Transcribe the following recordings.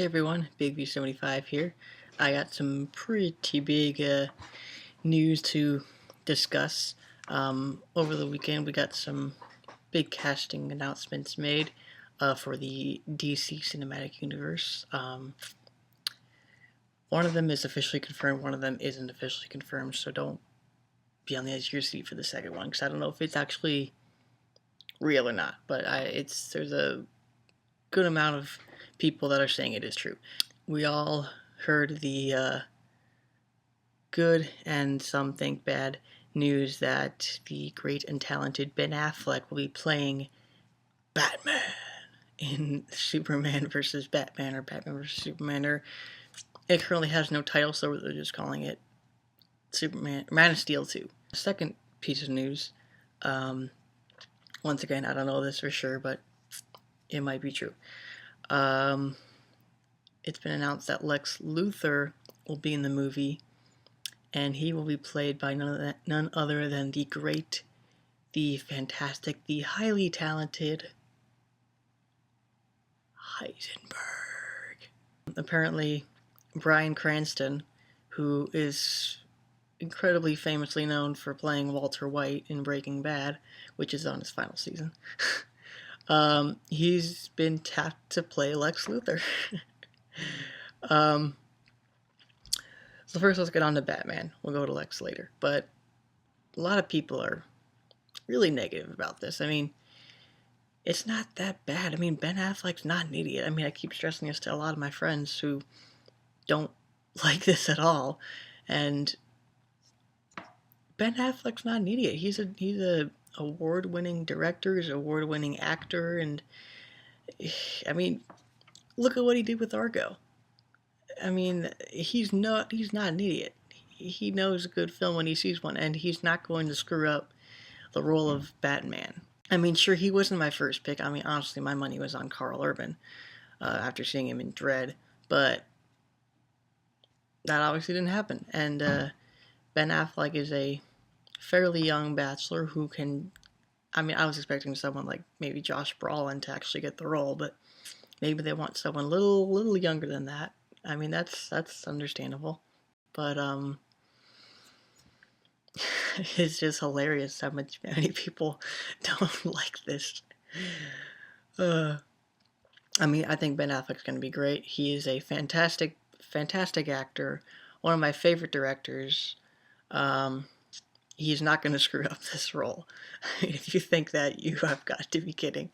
Hey everyone, Big V75 here. I got some pretty big news to discuss. Over the weekend, we got some big casting announcements made for the DC Cinematic Universe. One of them is officially confirmed, one of them isn't officially confirmed, so don't be on the edge of your seat for the second one, because I don't know if it's actually real or not, but there's a good amount of people that are saying it is true. We all heard the good and some think bad news that the great and talented Ben Affleck will be playing Batman in Superman vs. Batman or Batman vs. Superman. Or it currently has no title, so they're just calling it Superman, Man of Steel 2. Second piece of news. Once again, I don't know this for sure, but it might be true. It's been announced that Lex Luthor will be in the movie, and he will be played by none other than the great, the fantastic, the highly talented Heisenberg. Apparently, Bryan Cranston, who is incredibly famously known for playing Walter White in Breaking Bad, which is on his final season, he's been tapped to play Lex Luthor. So first, let's get on to Batman. We'll go to Lex later. But a lot of people are really negative about this. I mean, it's not that bad. I mean, Ben Affleck's not an idiot. I mean, I keep stressing this to a lot of my friends who don't like this at all. And Ben Affleck's not an idiot. He's a award-winning director. He's an award-winning actor. And, I mean, look at what he did with Argo. I mean, he's not an idiot. He knows a good film when he sees one, and he's not going to screw up the role of Batman. I mean, sure, he wasn't my first pick. I mean, honestly, my money was on Karl Urban after seeing him in Dredd, but that obviously didn't happen. And Ben Affleck is a fairly young bachelor who can. I mean, I was expecting someone like maybe Josh Brolin to actually get the role, but maybe they want someone a little younger than that. I mean, that's understandable, but it's just hilarious how many people don't like this. I mean, I think Ben Affleck's going to be great. He is a fantastic actor, one of my favorite directors. He's not going to screw up this role. If you think that, you have got to be kidding.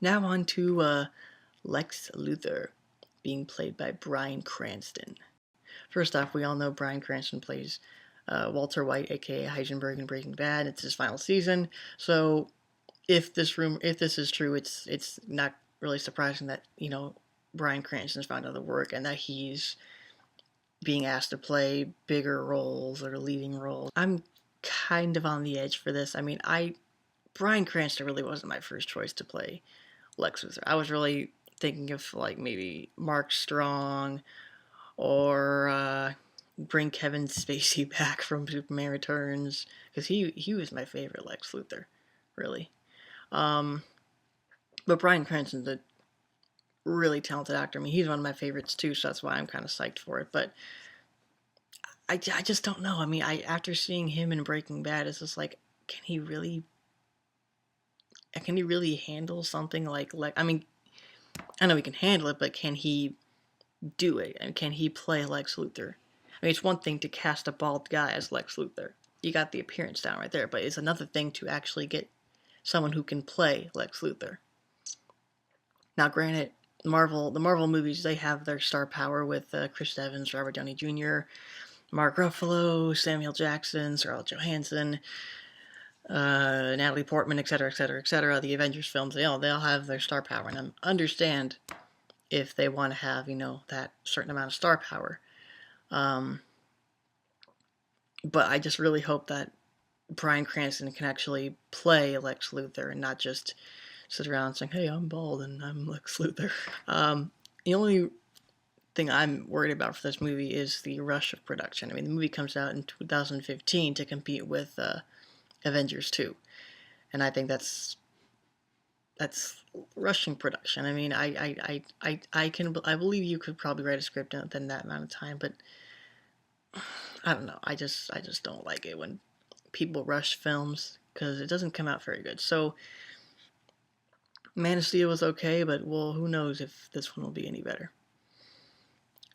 Now on to Lex Luthor, being played by Bryan Cranston. First off, we all know Bryan Cranston plays Walter White, aka Heisenberg in Breaking Bad. It's his final season, so if this is true, it's not really surprising that Bryan Cranston's found other work and that he's being asked to play bigger roles or leading roles. I'm kind of on the edge for this. I mean, Bryan Cranston really wasn't my first choice to play Lex Luthor. I was really thinking of like maybe Mark Strong or bring Kevin Spacey back from Superman Returns, because he was my favorite Lex Luthor, really. But Bryan Cranston's a really talented actor. I mean, he's one of my favorites too, so that's why I'm kind of psyched for it. But I just don't know. I mean, after seeing him in Breaking Bad, it's just like, can he really handle something like I mean, I know he can handle it, but can he do it? And can he play Lex Luthor? I mean, it's one thing to cast a bald guy as Lex Luthor. You got the appearance down right there, but it's another thing to actually get someone who can play Lex Luthor. Now, granted, the Marvel movies, they have their star power with Chris Evans, Robert Downey Jr., Mark Ruffalo, Samuel Jackson, Scarlett Johansson, Natalie Portman, etc., etc., etc. The Avengers films, they all have their star power, and I understand if they want to have, that certain amount of star power. But I just really hope that Bryan Cranston can actually play Lex Luthor and not just sit around saying, hey, I'm bald and I'm Lex Luthor. The only thing I'm worried about for this movie is the rush of production. I mean, the movie comes out in 2015 to compete with Avengers 2. And I think that's that's rushing production. I mean, I believe you could probably write a script in that amount of time, but I don't know. I just don't like it when people rush films because it doesn't come out very good. So Man of Steel was okay, but well, who knows if this one will be any better.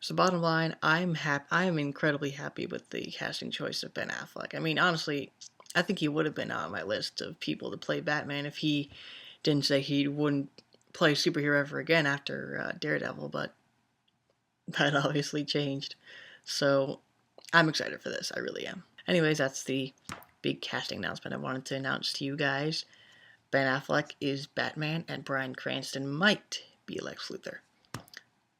So bottom line, I am incredibly happy with the casting choice of Ben Affleck. I mean, honestly, I think he would have been on my list of people to play Batman if he didn't say he wouldn't play superhero ever again after Daredevil, but that obviously changed. So I'm excited for this. I really am. Anyways, that's the big casting announcement I wanted to announce to you guys. Ben Affleck is Batman, and Bryan Cranston might be Lex Luthor.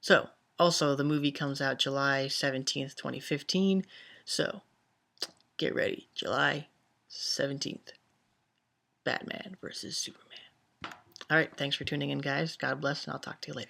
So, also, the movie comes out July 17th, 2015. So, get ready. July 17th. Batman versus Superman. Alright, thanks for tuning in, guys. God bless, and I'll talk to you later.